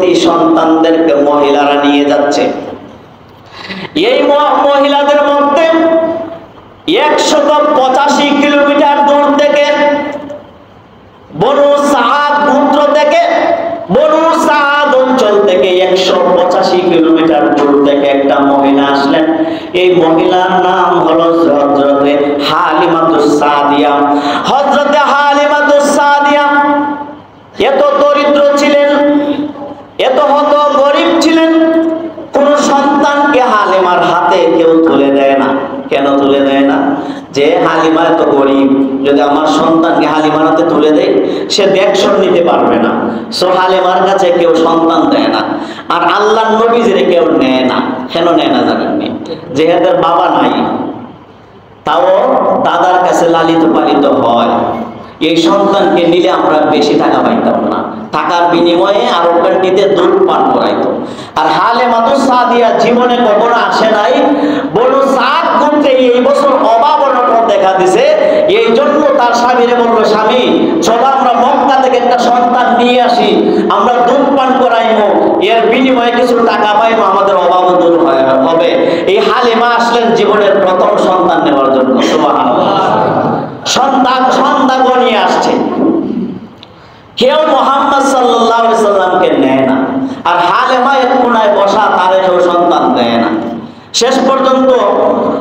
গর্ভবতী সন্তানদেরকে মহিলারা নিয়ে যাচ্ছে। এই মহিলাদের মধ্যে 185 কিলোমিটার দূর থেকে বনু সাদ গোত্র থেকে, বনু সাদ অঞ্চল থেকে 185 কিলোমিটার দূর থেকে একটা মহিলা আসলেন। এই মহিলার নাম হলো হযরতে হালিমাতুস সাদিয়া। হযরতে হালিমাতুস সাদিয়া এত দরিদ্র ছিলেন, এত হত গরিব ছিলেন, কোন সন্তানকে হালিমার হাতে কেউ তুলে দেয় না। কেন তুলে দেয় না? যে হালিমা এত গরিব, যদি আমার সন্তানকে হালিমার হাতে তুলে দেয় সে দেখশন নিতে পারবে না। সো হালিমার কাছে কেউ সন্তান দেয় না। আর আল্লাহর নবীজিরে কেউ নেয় না। কেন নেয় না জানেননি? যে এদের বাবা নাই, তাও দাদার কাছে লালিত পালিত হয়। এই সন্তানকে নিলে আমরা বেশি টাকা পাইতাম না, টাকার বিনিময়ে আরব কান্ট্রিতে দুধ পান করাইতো। আর হালিমাতুস সাদিয়া জীবনে কখনো আসে নাই। বনু সাদ গোত্রে এই বছর অভাব অনটন দেখা দিছে, এই জন্য তার স্বামীরে বলল, স্বামী চলো আমরা মক্কা থেকে একটা সন্তান নিয়ে আসি, আমরা দুধ পান করাইবো, এর বিনিময়ে কিছু টাকা পাইবো, আমাদের অভাব দূর হবে। এই হালিমা আসলেন জীবনের প্রথম সন্তান নেওয়ার জন্য। সুবহানাল্লাহ। সন্তান নিয়ে আসছে, কেউ মুহাম্মদ সাল্লাল্লাহু আলাইহি সাল্লামকে নেয় না। আর হালিমা এক কোনায় বসা, তারে কেউ সন্তান দেয় না। শেষ পর্যন্ত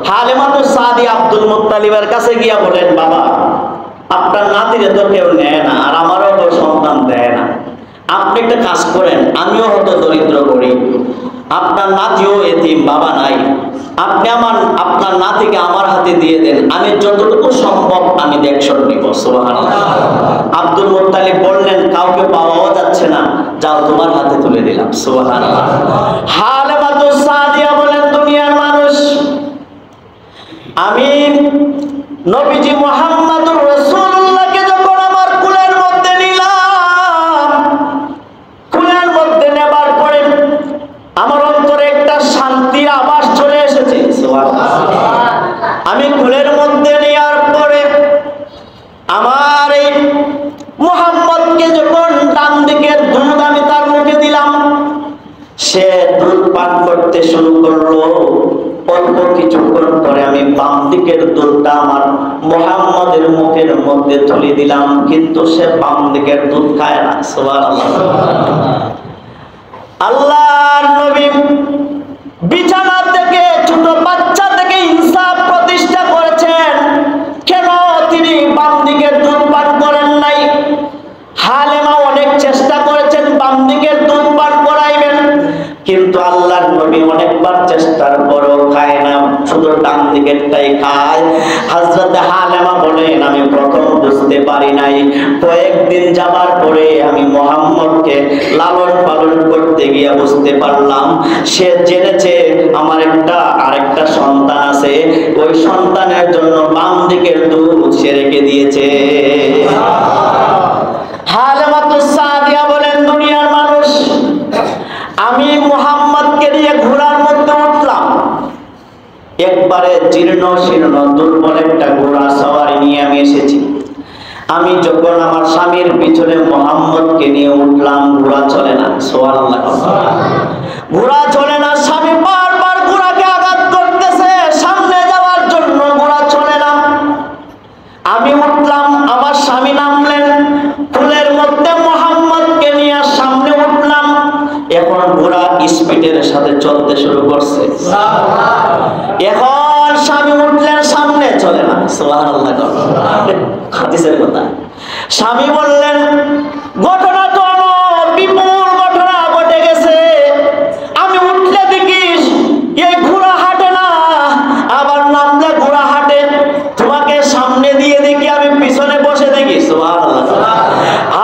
হালিমাতুস সাদিয়া আব্দুল মুত্তালিবের কাছে গিয়া বলেন, বাবা আপনার নাতিরে তো কেউ নেয় না, আর আমারও কেউ সন্তান দেয় না, আপনি একটা কাজ করেন, আমিও হয়তো দরিদ্র গরিব, আপনার নাতিও এতিম, বাবা নাই, আপনি আপনার নাতিকে আমার হাতে দিয়ে দেন, আমি যতটুকু সম্ভব আমি দেখশন নিব। সুবহানাল্লাহ। আব্দুল মুত্তালিব বললেন, কাউকে পাওয়াও যাচ্ছে না, যাও তোমার হাতে তুলে দিলাম। সুবহানাল্লাহ। হালিমাতুস সাদিয়া বলেন, দুনিয়ার মানুষ, আমি নবীজি মুহাম্মদুর রাসূলুল্লাহকে যখন আমার কুলের মধ্যে নিলাম, কুলের মধ্যে নেবার পরে আমার অন্তরে একটা শান্তির আভাস চলে এসেছে। আমি কুলের মধ্যে নেওয়ার পরে আমার এই মুহাম্মদকে যখন ডান দিকের দুধ আমি তার মুখে দিলাম, সে দুধ পান করতে শুরু করলো। অল্প কিছুক্ষণ পরে আমি বাম দিকের দুধটা আমার মুহাম্মদের মুখের মধ্যে তুলে দিলাম, কিন্তু সে বাম দিকের দুধ খায় না। সুবহানাল্লাহ। আল্লাহর নবী বিছানা থেকে, ছোট বাচ্চা থেকে ইনসাফ প্রতিষ্ঠা করেছেন। কেন তিনি বাম দিকের দুধ পান করেন নাই? হালিমা অনেক চেষ্টা করেছেন বাম দিকের দুধ পান করাইবেন, কিন্তু আল্লাহর নবী অনেকবার চেষ্টার পরও খায় না, শুধু ডান দিকেরটাই খায়। হযরত হালিমা বলেন, আমি প্রথম বুঝতে পারি নাই, কয়েকদিন যাবার পরে আমি মুহাম্মদকে লালন পালন করতে গিয়ে বুঝতে পারলাম, সে জেনেছে আমার আরেকটা সন্তান আছে, ওই সন্তানের জন্য বাম দিকের দুধ সে রেখে দিয়েছে। হালিমাতুস সাদিয়া বলেন, দুনিয়ার মানুষ, আমি মুহাম্মদকে নিয়ে ঘোড়ার মধ্যে উঠলাম। একবারে জীর্ণ শীর্ণ দুর্বল একটা ঘোড়া সওয়ারি নিয়ে আমি এসেছি। আমি যখন আমার স্বামীর পিছনে মুহাম্মদকে নিয়ে উঠলাম, ঘোড়া চলে না। সুবহানাল্লাহ। ঘোড়া চলে না, স্বামী বারবার ঘোড়াকে আঘাত করতেছে, সামনে যাওয়ার জন্য ঘোড়া চলে না। আমি উঠলাম, আমার স্বামী নামলেন, ফুলের মধ্যে মুহাম্মদকে নিয়ে সামনে উঠলাম। এখন ঘোড়া স্পিডের সাথে চলতে শুরু করছে। এখন স্বামী উঠলেন, সামনে চলে না। সুবহানাল্লাহ। হাদিসের কথা। স্বামী বললেন, ঘটনা তো বিপুল ঘটনা ঘটে গেছে, আমি উঠলে দেখিস এই ঘোড়া হাঁটে না, আবার নামলে ঘোড়া হাঁটে, তোমাকে সামনে দিয়ে দেখি, আমি পিছনে বসে দেখি। সুবহানাল্লাহ।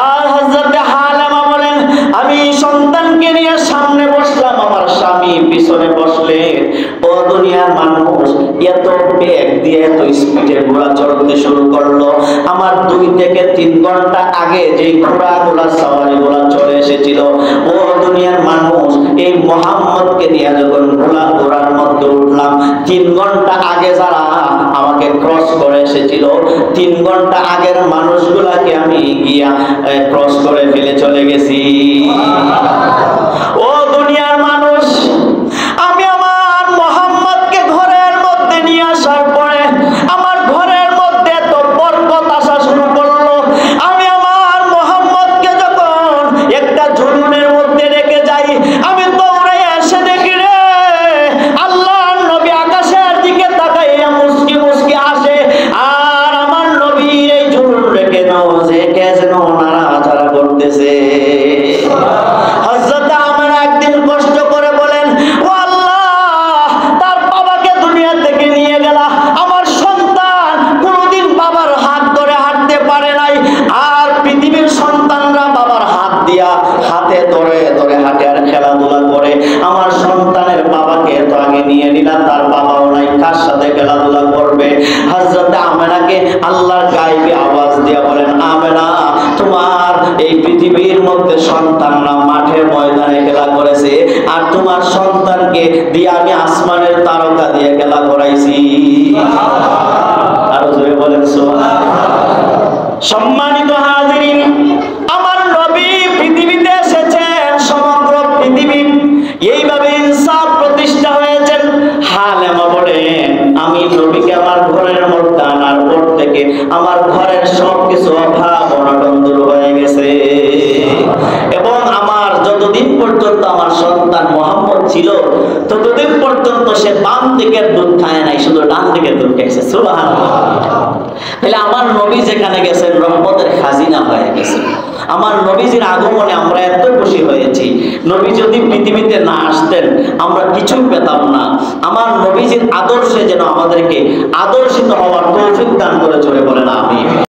আর হযরত হালিমা বলেন, আমি সন্তানকে নিয়ে সামনে বসলাম, আমার স্বামী পিছনে বসলে। ও দুনিয়ার মানুষ, এত বেগ দিয়ে এত স্পিডে ঘোড়া চলতে শুরু করলো। আমার 2 থেকে 3 ঘন্টা আগে যে ঘোড়াগুলা সওয়ারিগুলা চলে এসেছিল, ও দুনিয়ার মানুষ, এই মুহাম্মদকে নিয়ে যখন ঘোড়ার মধ্যে উঠলাম, 3 ঘন্টা আগে যারা আমাকে ক্রস করে এসেছিল, 3 ঘন্টা আগের মানুষগুলাকে আমি গিয়া ক্রস করে ফেলে চলে গেছি। যে কে যেন নাড়াচাড়া করতেছে। হযরত আমেনা একদিন কষ্ট করে বলেন, ও আল্লাহ, তার বাবাকে দুনিয়া থেকে নিয়ে গেলা, আমার সন্তান কোনোদিন বাবার হাত ধরে হাঁটতে পারে নাই, আর পৃথিবীর সন্তানরা বাবার হাত দিয়া হাতে ধরে ধরে হাঁটে আর খেলাধুলা করে, আমার সন্তানের বাবাকে তো আগে নিয়ে নিলা, তার বাবাও নাই, কার সাথে খেলাধুলা করবে? হযরত আমেনাকে আল্লাহর গায়বী আওয়াজ দিয়া বলেন, আমেনা, তোমার এই পৃথিবীর মধ্যে সন্তানরা মাঠে ময়দানে খেলা করেছে, আর তোমার সন্তানকে দিয়ে আমি আসমানের তারকা দিয়ে খেলা করাইছি। আরো জোরে বলেন সুবহানাল্লাহ। সম্মানিত হাজিরিন, আমার নবী পৃথিবীতে এসেছেন, সমগ্র পৃথিবী এইভাবে ইনসাফ প্রতিষ্ঠা হয়েছেন। হালেমা বলেন, আমি নবীকে আমার ঘরের মধ্যে আনার পর থেকে আমার ঘরের সবকিছু অভাব অনটন দূর হয়ে গেছে, এবং আমার যতদিন পর্যন্ত আমার সন্তান মুহাম্মদ ছিল ততদিন পর্যন্ত সে বাম দিকের দুধ খায় নাই, শুধু ডান দিকের দুধ খাইছে। সুবহানাল্লাহ। তাহলে আমার নবী যেখানে গেছেন রহমতের খাজিনা হয়ে গেছে। আমার নবীজির আগমনে আমরা এত খুশি হয়েছি। নবী যদি পৃথিবীতে না আসতেন আমরা কিছুই পেতাম না। আমার নবীজির আদর্শে যেন আমাদেরকে আদর্শিত হওয়ার তৌফিক দান করে, জোরে বলেন আমিন।